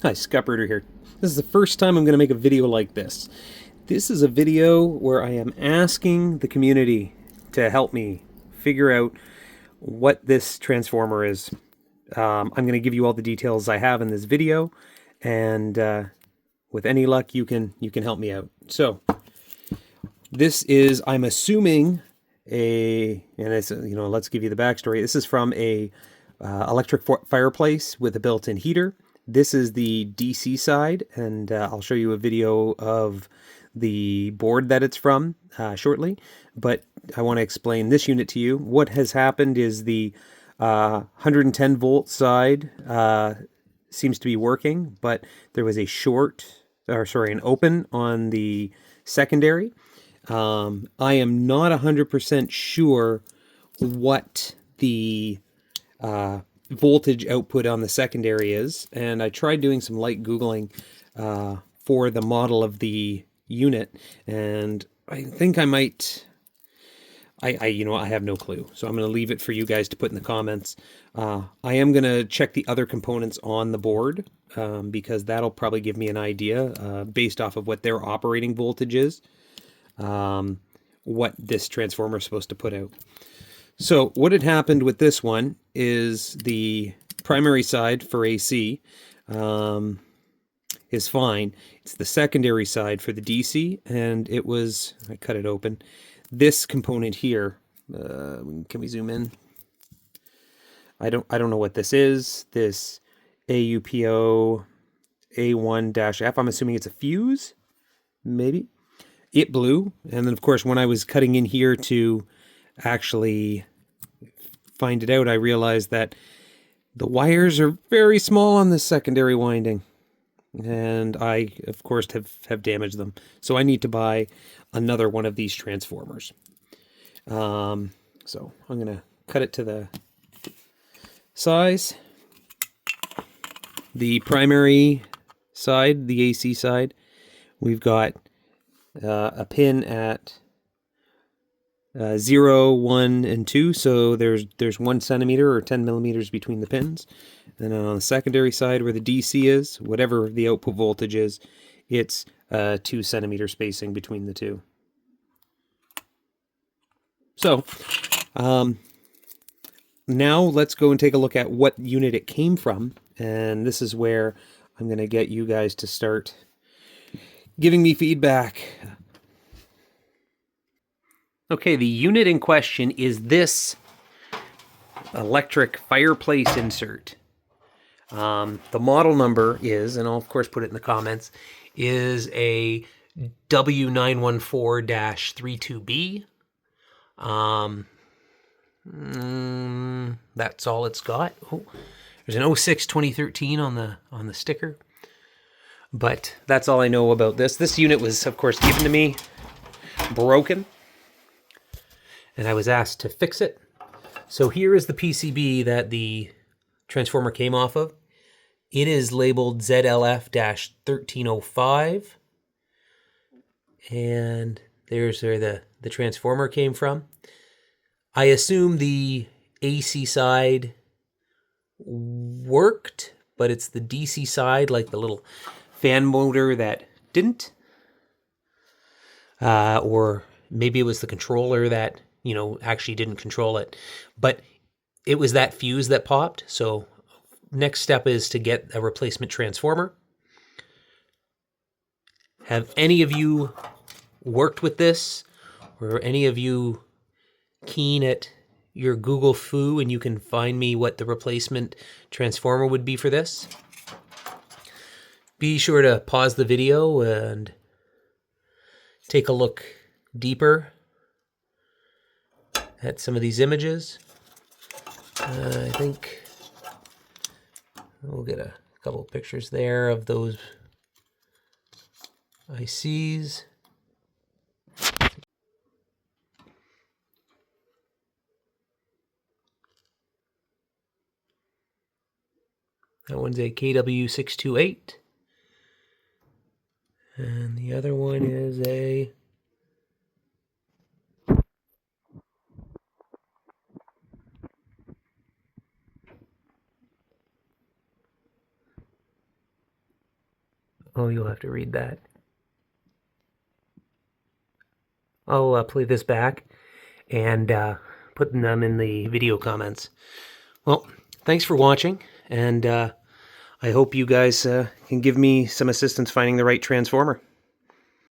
Hi, Scott Bruder here. This is the first time I'm going to make a video like this. This is a video where I am asking the community to help me figure out what this transformer is. I'm going to give you all the details I have in this video, and with any luck, you can help me out. So, this is, I'm assuming, and it's, let's give you the backstory. This is from a electric fireplace with a built-in heater. This is the DC side, and I'll show you a video of the board that it's from shortly. But I want to explain this unit to you. What has happened is the 110 volt side seems to be working, but there was a an open on the secondary. I am not 100% sure what the voltage output on the secondary is, and I tried doing some light Googling for the model of the unit, and I think I might, I have no clue, so I'm going to leave it for you guys to put in the comments. I am going to check the other components on the board, because that'll probably give me an idea, based off of what their operating voltage is, what this transformer is supposed to put out. So what had happened with this one is the primary side for AC is fine. It's the secondary side for the DC, and it was, I cut it open, this component here, can we zoom in? I don't know what this is. This AUPO A1-F, I'm assuming it's a fuse, maybe. It blew, and then of course when I was cutting in here to actually find it out, I realized that the wires are very small on this secondary winding, and I of course have damaged them, so I need to buy another one of these transformers. So I'm gonna cut it to the size. The primary side, the AC side, we've got a pin at 0, 1, and 2, so there's 1 centimeter or 10 millimeters between the pins. And then on the secondary side where the DC is, whatever the output voltage is, it's 2 centimeter spacing between the two. So now let's go and take a look at what unit it came from, and this is where I'm going to get you guys to start giving me feedback. Okay, the unit in question is this electric fireplace insert. The model number is, and I'll of course put it in the comments, is a W914-32B. That's all it's got. Oh, there's an 06-2013 on the sticker. But that's all I know about this. This unit was, of course, given to me broken, and I was asked to fix it. So here is the PCB that the transformer came off of. It is labeled ZLF-1305. And there's where the transformer came from. I assume the AC side worked, but it's the DC side, like the little fan motor, that didn't. Or maybe it was the controller that, actually didn't control it. But it was that fuse that popped. So next step is to get a replacement transformer. Have any of you worked with this? Or any of you keen at your Google foo and you can find me what the replacement transformer would be for this? Be sure to pause the video and take a look deeper at some of these images. I think we'll get a couple of pictures there of those ICs. That one's a KW628. And the other one is a Oh, you'll have to read that. I'll play this back and put them in the video comments. Well, thanks for watching, and I hope you guys can give me some assistance finding the right transformer.